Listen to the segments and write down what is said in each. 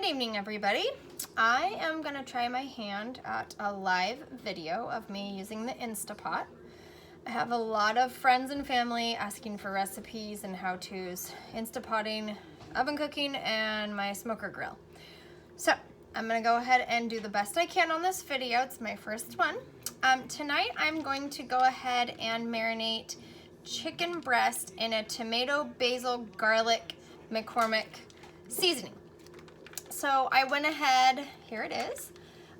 Good evening, everybody. I am going to try my hand at a live video of me using the Instapot. I have a lot of friends and family asking for recipes and how-tos, Instapotting, oven cooking, and my smoker grill. So I'm going to go ahead and do the best I can on this video. It's my first one. Tonight I'm going to go ahead and marinate chicken breast in a tomato, basil, garlic, McCormick seasoning. So I went ahead, here it is.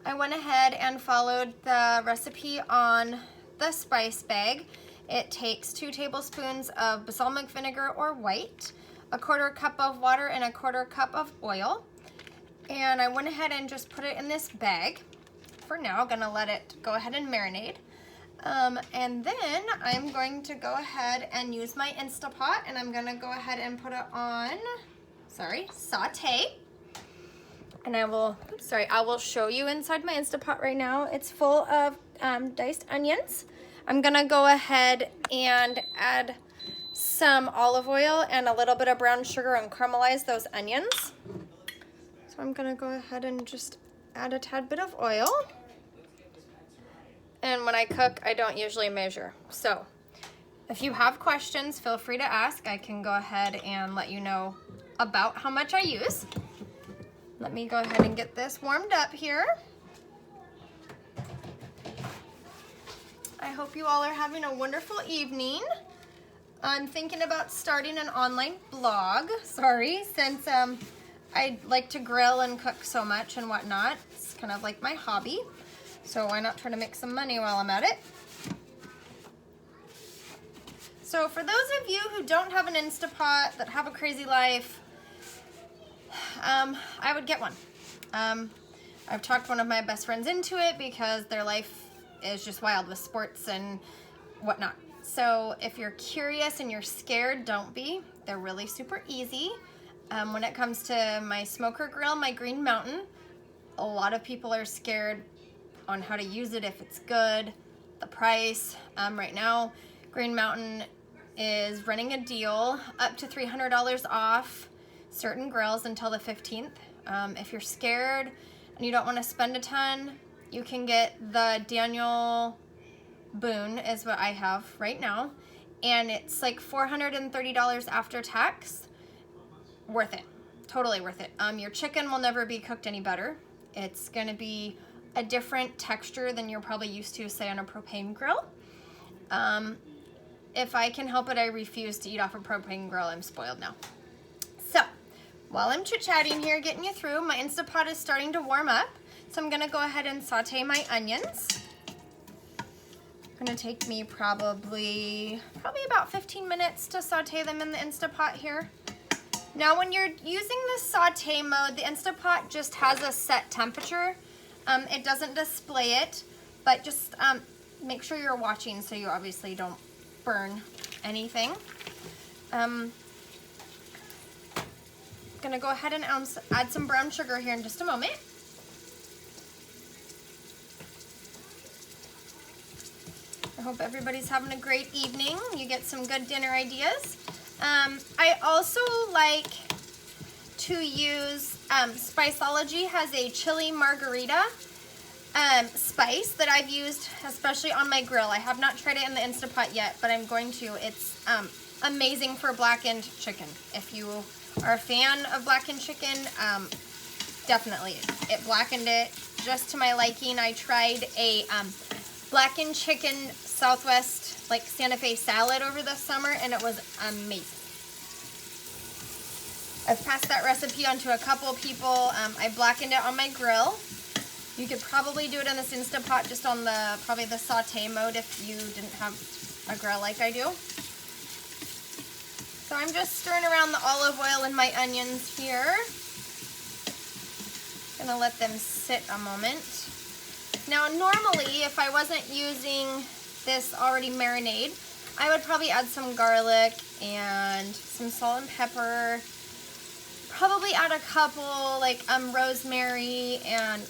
I went ahead and followed the recipe on the spice bag. It takes 2 tablespoons of balsamic vinegar or white, a 1/4 cup of water, and a 1/4 cup of oil. And I went ahead and just put it in this bag. For now, I'm gonna let it go ahead and marinate. And then I'm going to go ahead and use my Instapot, and I'm gonna go ahead and put it on, saute. And I will show you inside my Instapot right now. It's full of diced onions. I'm gonna go ahead and add some olive oil and a little bit of brown sugar and caramelize those onions. So I'm gonna go ahead and just add a tad bit of oil. And when I cook, I don't usually measure. So if you have questions, feel free to ask. I can go ahead and let you know about how much I use. Let me go ahead and get this warmed up here. I hope you all are having a wonderful evening. I'm thinking about starting an online blog, since I like to grill and cook so much and whatnot. It's kind of like my hobby. So why not try to make some money while I'm at it? So for those of you who don't have an Instapot, that have a crazy life, I would get one. I've talked one of my best friends into it because their life is just wild with sports and whatnot. So if you're curious and you're scared, don't be. They're really super easy. When it comes to my smoker grill, my Green Mountain, a lot of people are scared on how to use it, if it's good, the price. Right now, Green Mountain is running a deal up to $300 off certain grills until the 15th. If you're scared and you don't want to spend a ton, you can get the Daniel Boone is what I have right now, and it's like $430 after tax. Worth it, totally worth it. Your chicken will never be cooked any better. It's gonna be a different texture than you're probably used to, say, on a propane grill. If I can help it, I refuse to eat off a propane grill. I'm spoiled now. So while I'm chit-chatting here, getting you through, my Instapot is starting to warm up. So I'm gonna go ahead and saute my onions. It's gonna take me probably about 15 minutes to saute them in the Instapot here. Now when you're using the saute mode, the Instapot just has a set temperature. It doesn't display it, but just make sure you're watching so you obviously don't burn anything. Gonna go ahead and add some brown sugar here in just a moment. I hope everybody's having a great evening. You get some good dinner ideas. I also like to use, Spiceology has a chili margarita spice that I've used especially on my grill. I have not tried it in the Instapot yet, but I'm going to. It's amazing for blackened chicken. If you are a fan of blackened chicken, definitely. It blackened it just to my liking. I tried a blackened chicken Southwest, like Santa Fe salad over the summer, and it was amazing. I've passed that recipe on to a couple people. I blackened it on my grill. You could probably do it in this Instapot just on probably the saute mode if you didn't have a grill like I do. So I'm just stirring around the olive oil in my onions here. Gonna let them sit a moment. Now normally, if I wasn't using this already marinade, I would probably add some garlic and some salt and pepper. Probably add a couple like rosemary and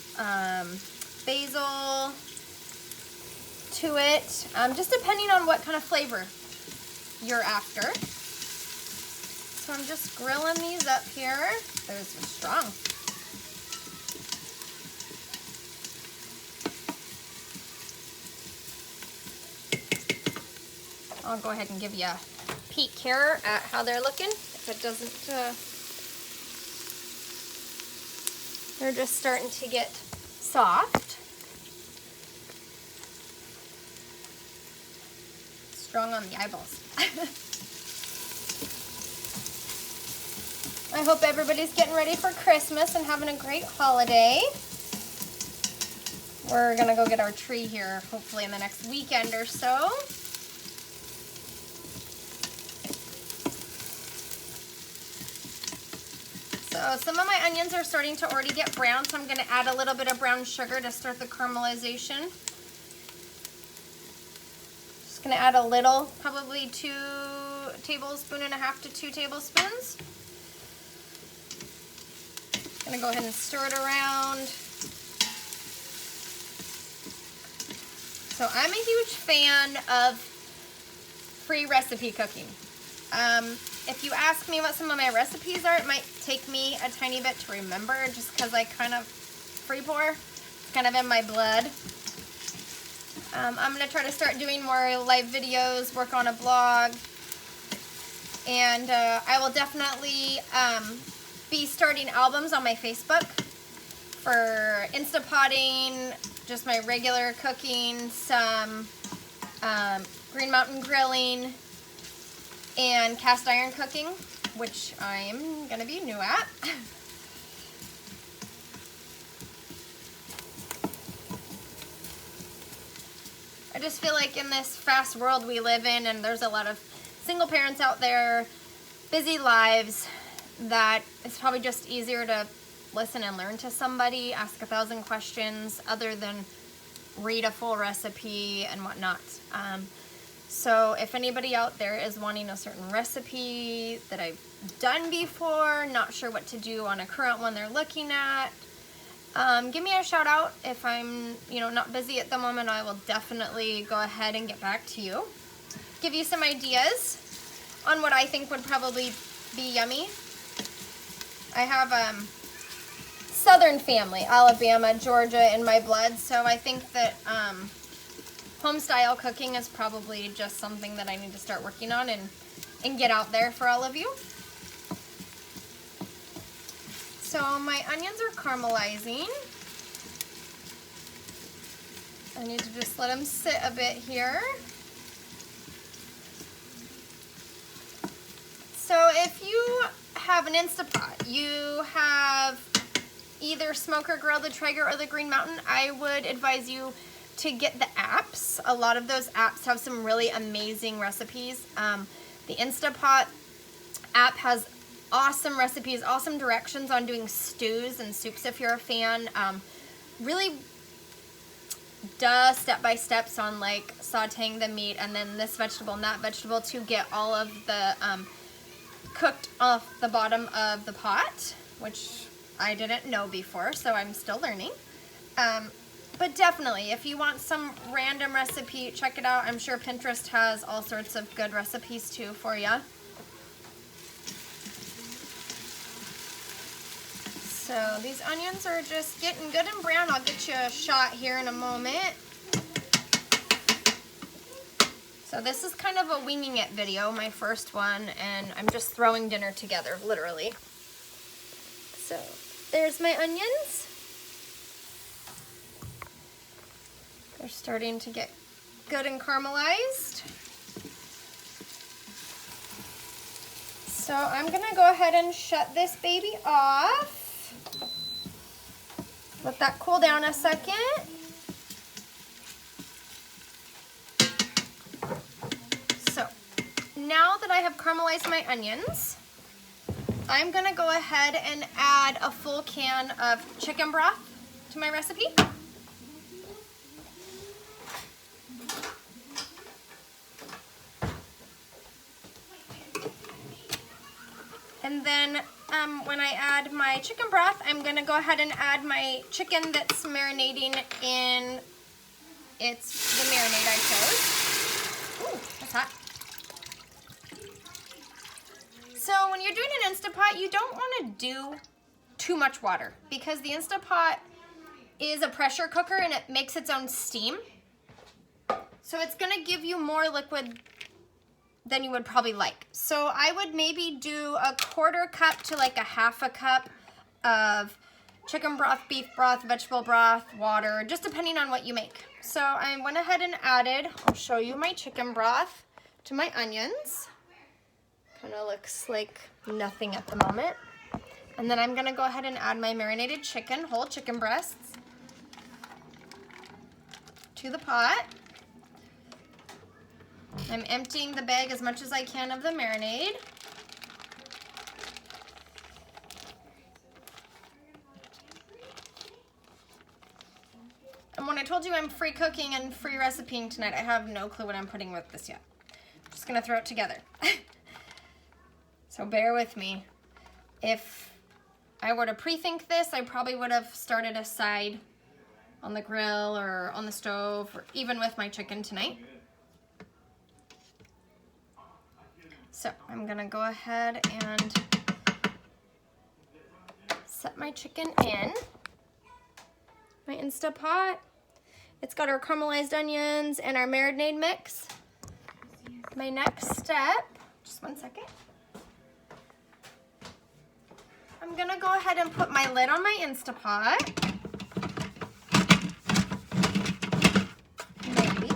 basil to it, just depending on what kind of flavor you're after. So I'm just grilling these up here. They're strong. I'll go ahead and give you a peek here at how they're looking. If it doesn't, they're just starting to get soft. Strong on the eyeballs. I hope everybody's getting ready for Christmas and having a great holiday. We're gonna go get our tree here hopefully in the next weekend or so. So some of my onions are starting to already get brown, so I'm gonna add a little bit of brown sugar to start the caramelization. Just gonna add a little, probably 1.5 tablespoons to 2 tablespoons. Gonna go ahead and stir it around. So I'm a huge fan of free recipe cooking. If you ask me what some of my recipes are, it might take me a tiny bit to remember just because I kind of free pour. It's kind of in my blood. I'm going to try to start doing more live videos, work on a blog, and I will definitely be starting albums on my Facebook for Instapotting, just my regular cooking, some Green Mountain grilling, and cast iron cooking, which I'm gonna be new at. I just feel like in this fast world we live in, and there's a lot of single parents out there, busy lives, that it's probably just easier to listen and learn to somebody, ask 1,000 questions other than read a full recipe and whatnot. So if anybody out there is wanting a certain recipe that I've done before, not sure what to do on a current one they're looking at, give me a shout out. If I'm not busy at the moment, I will definitely go ahead and get back to you. Give you some ideas on what I think would probably be yummy. I have Southern family, Alabama, Georgia in my blood, so I think that home style cooking is probably just something that I need to start working on and get out there for all of you. So my onions are caramelizing. I need to just let them sit a bit here. So if you have an Instapot, you have either smoke or grill the Traeger or the Green Mountain, I would advise you to get the apps. A lot of those apps have some really amazing recipes. The Instapot app has awesome recipes, awesome directions on doing stews and soups if you're a fan. Really step-by-steps on like sauteing the meat and then this vegetable and that vegetable to get all of the cooked off the bottom of the pot, which I didn't know before, so I'm still learning. But definitely, if you want some random recipe, check it out. I'm sure Pinterest has all sorts of good recipes too for you. So these onions are just getting good and brown. I'll get you a shot here in a moment. So this is kind of a winging it video, my first one, and I'm just throwing dinner together, literally. So there's my onions. They're starting to get good and caramelized. So I'm gonna go ahead and shut this baby off. Let that cool down a second. So now that I have caramelized my onions, I'm gonna go ahead and add a full can of chicken broth to my recipe. And then when I add my chicken broth, I'm gonna go ahead and add my chicken that's marinating in the marinade I chose. Ooh, that's hot. So when you're doing an Instapot, you don't wanna do too much water because the Instapot is a pressure cooker and it makes its own steam. So it's gonna give you more liquid than you would probably like. So I would maybe do a 1/4 cup to like a 1/2 cup of chicken broth, beef broth, vegetable broth, water, just depending on what you make. So I went ahead and added, I'll show you my chicken broth to my onions. Kind of looks like nothing at the moment. And then I'm gonna go ahead and add my marinated chicken, whole chicken breasts, to the pot. I'm emptying the bag as much as I can of the marinade. And when I told you I'm free cooking and free recipeing tonight, I have no clue what I'm putting with this yet. I'm just gonna throw it together. So bear with me. If I were to pre-think this, I probably would have started a side on the grill or on the stove, or even with my chicken tonight. So I'm gonna go ahead and set my chicken in my Instapot. It's got our caramelized onions and our marinade mix. My next step, just one second. I'm gonna go ahead and put my lid on my Instapot. Maybe.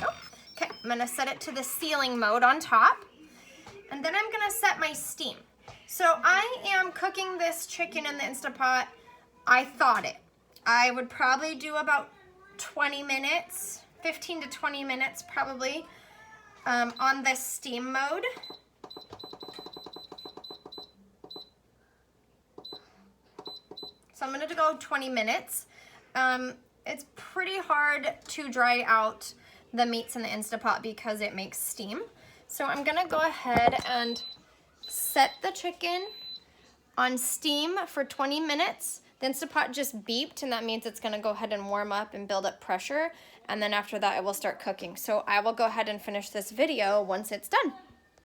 Oh, okay, I'm gonna set it to the sealing mode on top. And then I'm gonna set my steam. So I am cooking this chicken in the Instapot. I thought it. I would probably do about 20 minutes, 15 to 20 minutes probably, on this steam mode. So I'm gonna go 20 minutes. It's pretty hard to dry out the meats in the Instapot because it makes steam. So I'm gonna go ahead and set the chicken on steam for 20 minutes. The Instapot just beeped, and that means it's gonna go ahead and warm up and build up pressure. And then after that, it will start cooking. So I will go ahead and finish this video once it's done.